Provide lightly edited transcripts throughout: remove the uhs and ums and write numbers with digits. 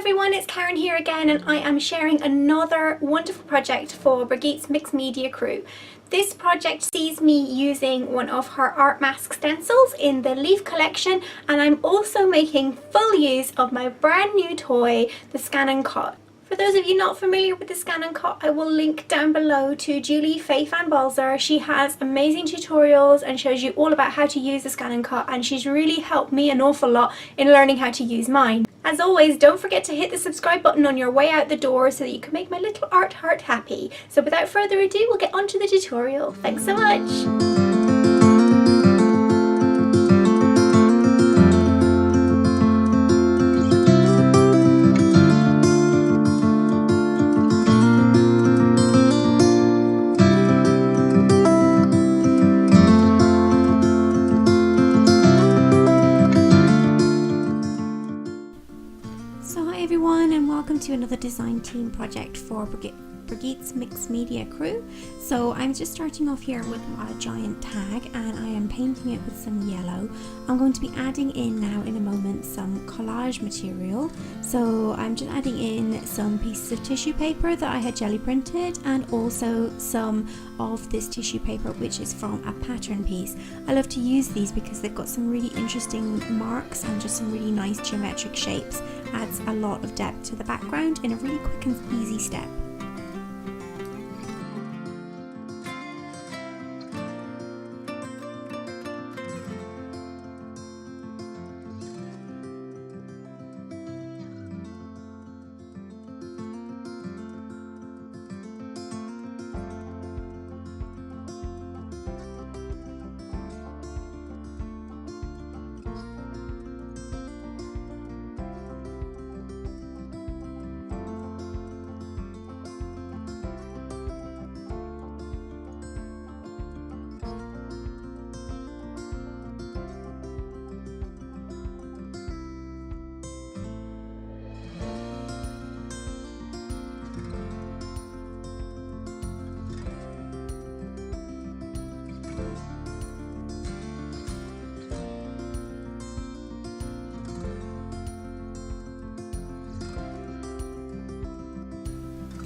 everyone, it's Karen here again, and I am sharing another wonderful project for Birgit's mixed media crew. This project sees me using one of her art mask stencils in the leaf collection, and I'm also making full use of my brand new toy, the Scan and Cut. For those of you not familiar with the Scan and Cut, I will link down below to Julie Faye Van Balzer. She has amazing tutorials and shows you all about how to use the Scan and Cut, and she's really helped me an awful lot in learning how to use mine. As always, don't forget to hit the subscribe button on your way out the door so that you can make my little art heart happy. So without further ado, we'll get on to the tutorial. Thanks so much! To another design team project for Birgit's mixed media crew. So I'm just starting off here with a giant tag, and I am painting it with some yellow. I'm going to be adding in now in a moment some collage material. So I'm just adding in some pieces of tissue paper that I had jelly printed, and also some of this tissue paper which is from a pattern piece. I love to use these because they've got some really interesting marks and just some really nice geometric shapes. Adds a lot of depth to the background in a really quick and easy step.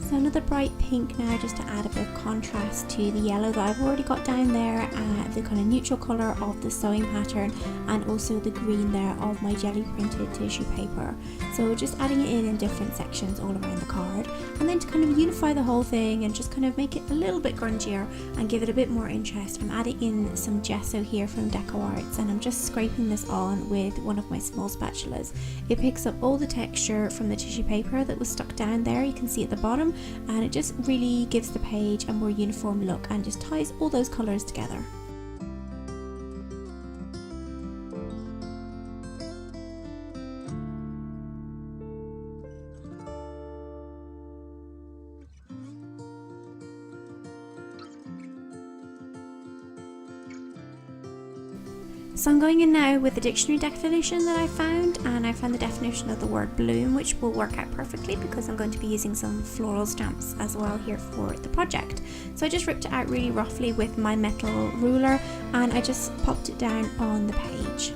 So another bright pink now, just to add a bit of contrast to the yellow that I've already got down there, the kind of neutral colour of the sewing pattern, and also the green there of my jelly printed tissue paper. So just adding it in different sections all around the card, and then to kind of unify the whole thing and just kind of make it a little bit grungier and give it a bit more interest, I'm adding in some gesso here from Deco Arts, and I'm just scraping this on with one of my small spatulas. It picks up all the texture from the tissue paper that was stuck down there, you can see at the bottom, and it just really gives the page a more uniform look and just ties all those colours together. So I'm going in now with the dictionary definition that I found, and I found the definition of the word bloom, which will work out perfectly because I'm going to be using some floral stamps as well here for the project. So I just ripped it out really roughly with my metal ruler, and I just popped it down on the page.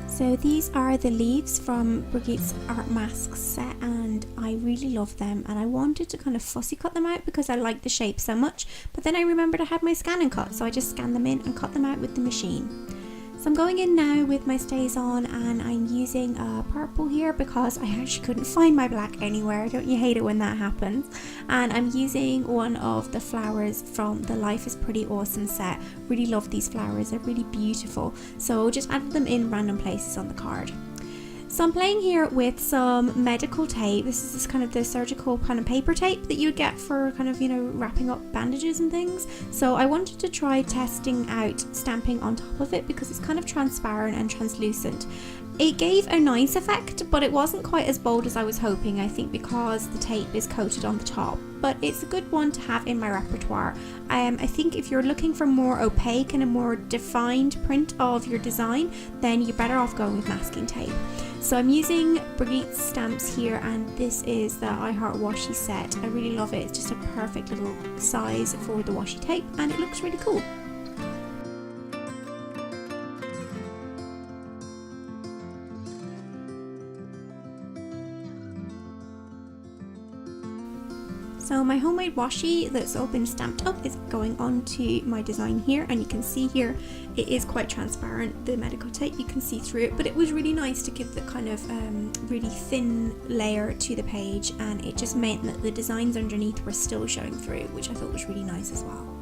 So these are the leaves from Birgit's art masks set, and I really love them, and I wanted to kind of fussy cut them out because I like the shape so much, but then I remembered I had my Scan and Cut, so I just scanned them in and cut them out with the machine. So I'm going in now with my StazOn, and I'm using purple here because I actually couldn't find my black anywhere. Don't you hate it when that happens? And I'm using one of the flowers from the Life is Pretty Awesome set. Really love these flowers, they're really beautiful. So just added them in random places on the card. So I'm playing here with some medical tape. This is kind of the surgical kind of paper tape that you would get for kind of, you know, wrapping up bandages and things. So I wanted to try testing out stamping on top of it because it's kind of transparent and translucent. It gave a nice effect, but it wasn't quite as bold as I was hoping, I think because the tape is coated on the top. But it's a good one to have in my repertoire. I think if you're looking for more opaque and a more defined print of your design, then you're better off going with masking tape. So I'm using Birgit's stamps here, and this is the I Heart Washi set. I really love it. It's just a perfect little size for the washi tape, and it looks really cool. So my homemade washi that's all been stamped up is going onto my design here, and you can see here it is quite transparent, the medical tape, you can see through it, but it was really nice to give the kind of really thin layer to the page, and it just meant that the designs underneath were still showing through, which I thought was really nice as well.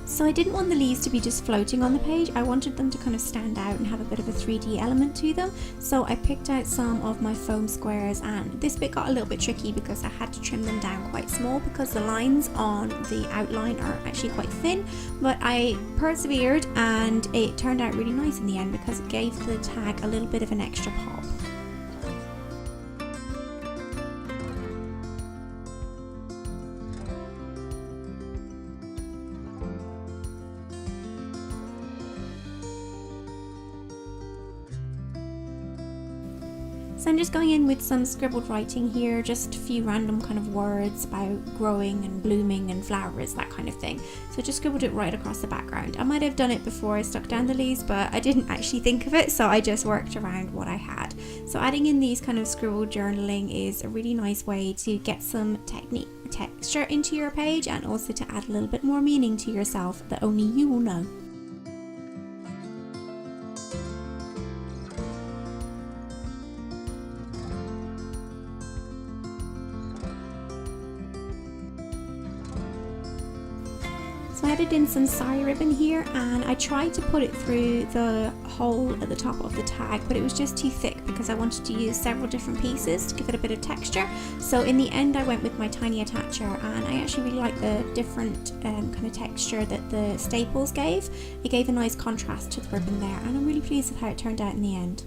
So I didn't want the leaves to be just floating on the page, I wanted them to kind of stand out and have a bit of a 3D element to them. So I picked out some of my foam squares, and this bit got a little bit tricky because I had to trim them down quite small because the lines on the outline are actually quite thin, but I persevered and it turned out really nice in the end because it gave the tag a little bit of an extra pop. So I'm just going in with some scribbled writing here, just a few random kind of words about growing and blooming and flowers, that kind of thing. So just scribbled it right across the background. I might have done it before I stuck down the leaves, but I didn't actually think of it, so I just worked around what I had. So adding in these kind of scribbled journaling is a really nice way to get some texture into your page, and also to add a little bit more meaning to yourself that only you will know. So I added in some sari ribbon here, and I tried to put it through the hole at the top of the tag, but it was just too thick because I wanted to use several different pieces to give it a bit of texture. So in the end I went with my tiny attacher, and I actually really like the different kind of texture that the staples gave. It gave a nice contrast to the ribbon there, and I'm really pleased with how it turned out in the end.